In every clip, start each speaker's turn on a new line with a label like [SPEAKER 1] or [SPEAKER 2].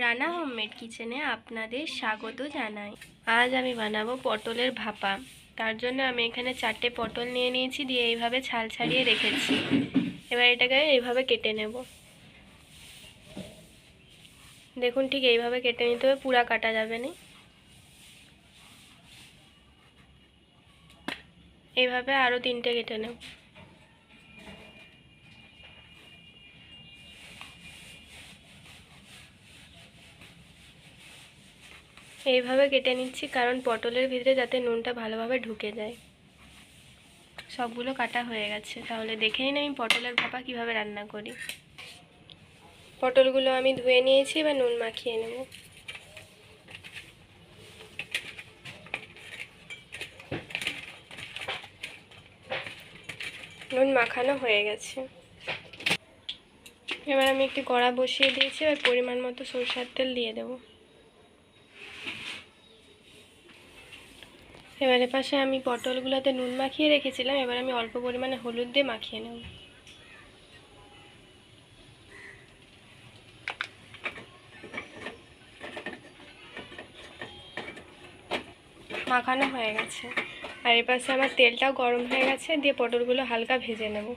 [SPEAKER 1] Rana homemade কিচেনে আপনাদের স্বাগত জানাই। আজ আমি বানাবো পটলের ভাপা। তার জন্য আমি এখানে 4টে পটল নিয়ে নিয়েছি, দিয়ে এইভাবে ছাল ছাড়িয়ে রেখেছি। এবার এটাকে এইভাবে কেটে নেব। দেখুন, ঠিক এইভাবে কেটে নিতে হবে, পুরা কাটা যাবে না। এইভাবে আরও 3টে কেটে নেব। এইভাবে কেটে নিচ্ছি কারণ পটলের ভিতরে যাতে নুনটা ভালোভাবে ঢুকে যায়। সবগুলো কাটা হয়ে গেছে, তাহলে দেখে নিন আমি পটলের ভাপা কিভাবে রান্না করি। পটলগুলো আমি ধুয়ে নিয়েছি, এবার নুন মাখিয়ে নেব। নুন মাখানো হয়ে গেছে। এবার আমি একটি কড়া বসিয়ে দিয়েছি, এবার পরিমাণ মতো সরষের তেল দিয়ে দেব। এবার এপাশে আমি পটলগুলোতে নুন মাখিয়ে রেখেছিলাম, এবার আমি অল্প পরিমাণে হলুদ দিয়ে মাখিয়ে নেব। মাখানো হয়ে গেছে, আর এপাশে আমার তেলটাও গরম হয়ে গেছে, দিয়ে পটলগুলো হালকা ভেজে নেব।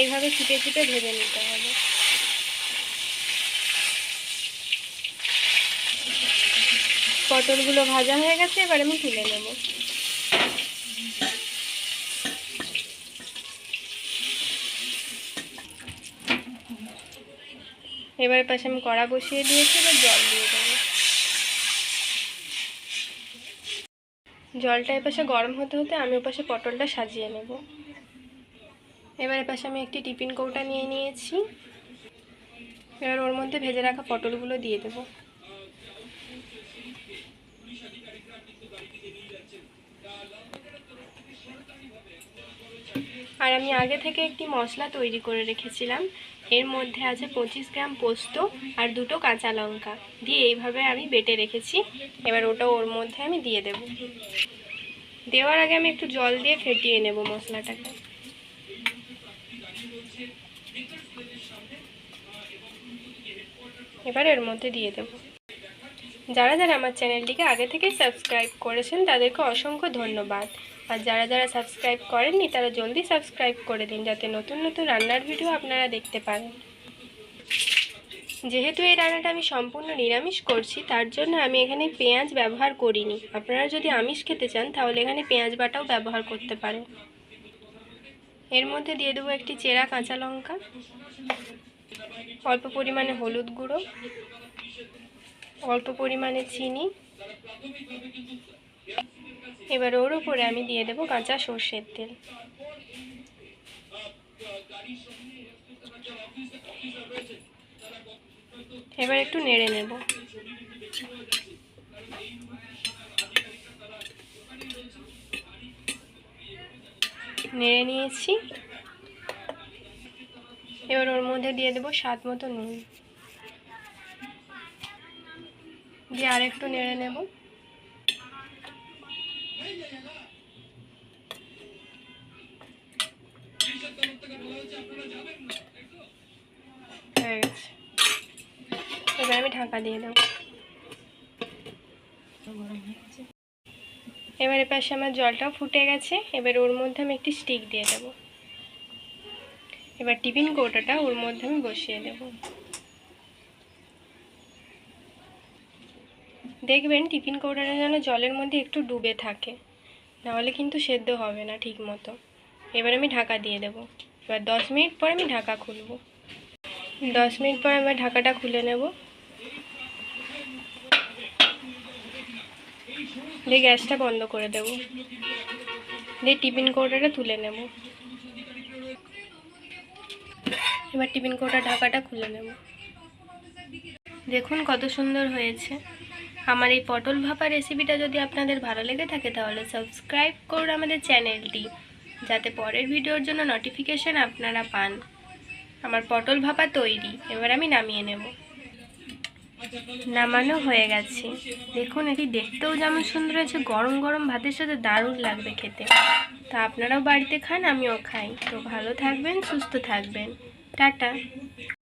[SPEAKER 1] এইভাবে চিপে চিপে ভেজে নিতে হবে। পটলগুলো ভাজা হয়ে গেছে, এবার আমি তুলে নেব। এবার পাশে আমি কড়া বসিয়ে দিয়েছি, এবার জল দিয়ে দেবো। জলটা এপাশে গরম হতে হতে আমি ওপাশে পটলটা সাজিয়ে নেব। এবার এপাশে আমি একটি টিফিন কৌটা নিয়ে নিয়েছি, এবার ওর মধ্যে ভেজে রাখা পটলগুলো দিয়ে দেব। আর আমি আগে থেকে একটি মশলা তৈরি করে রেখেছিলাম, এর মধ্যে আছে 25 গ্রাম পোস্ত আর 2টো কাঁচা লঙ্কা, দিয়ে এইভাবে আমি বেটে রেখেছি। এবার ওটা ওর মধ্যে আমি দিয়ে দেব। দেওয়ার আগে আমি একটু জল দিয়ে ফেটিয়ে নেব মশলাটাকে। এবার এর মধ্যে দিয়ে দেব। যারা যারা আমার চ্যানেলটিকে আগে থেকে সাবস্ক্রাইব করেছেন তাদেরকে অসংখ্য ধন্যবাদ, আর যারা যারা সাবস্ক্রাইব করেননি তারা জলদি সাবস্ক্রাইব করে দিন, যাতে নতুন নতুন রান্নার ভিডিও আপনারা দেখতে পারেন। যেহেতু এই রান্নাটা আমি সম্পূর্ণ নিরামিষ করছি, তার জন্য আমি এখানে পেঁয়াজ ব্যবহার করিনি। আপনারা যদি আমিষ খেতে চান তাহলে এখানে পেঁয়াজ বাটাও ব্যবহার করতে পারেন। এর মধ্যে দিয়ে দেবো একটি চেরা কাঁচা লঙ্কা, অল্প পরিমাণে হলুদ গুঁড়ো, অল্প পরিমাণে চিনি। এবার ওর উপরে আমি দিয়ে দেবো কাঁচা সর্ষের তেল। এবার একটু নেড়ে নেব। নেড়ে নিয়েছি, এবার ওর মধ্যে দিয়ে দেবো স্বাদ মতো নুন, দিয়ে আরেকটু নেড়ে নেব। হয়ে গেছে, এবার আমি ঢাকা দিয়ে দেবো। এবার এপাশে আমার জলটাও ফুটে গেছে, এবার ওর মধ্যে আমি একটি স্টিক দিয়ে দেবো। এবার টিফিন কৌটাটা ওর মধ্যে আমি বসিয়ে দেব। দেখবেন টিফিন কৌটাটা যেন জলের মধ্যে একটু ডুবে থাকে, নাহলে কিন্তু সেদ্ধ হবে না ঠিক মতো। এবার আমি ঢাকা দিয়ে দেব। এবার 10 মিনিট পর আমি ঢাকা খুলব। 10 মিনিট পর আমি ঢাকাটা খুলে নেব, দিয়ে গ্যাসটা বন্ধ করে দেব, দিয়ে টিফিন কৌটাটা তুলে নেব। এবার টিফিন কৌটার ঢাকাটা খুলে নেব। দেখুন কত সুন্দর হয়েছে। আমার এই পটল ভাপা রেসিপিটা যদি আপনাদের ভালো লেগে থাকে তাহলে সাবস্ক্রাইব করুন আমাদের চ্যানেলটি, যাতে পরের ভিডিওর জন্য নোটিফিকেশান আপনারা পান। আমার পটল ভাপা তৈরি, এবার আমি নামিয়ে নেব। নামানো হয়ে গেছে। দেখুন, এটি দেখতেও যেমন সুন্দর হয়েছে, গরম গরম ভাতের সাথে দারুণ লাগবে খেতে। তা আপনারাও বাড়িতে খান, আমিও খাই। তো ভালো থাকবেন, সুস্থ থাকবেন। টাটা।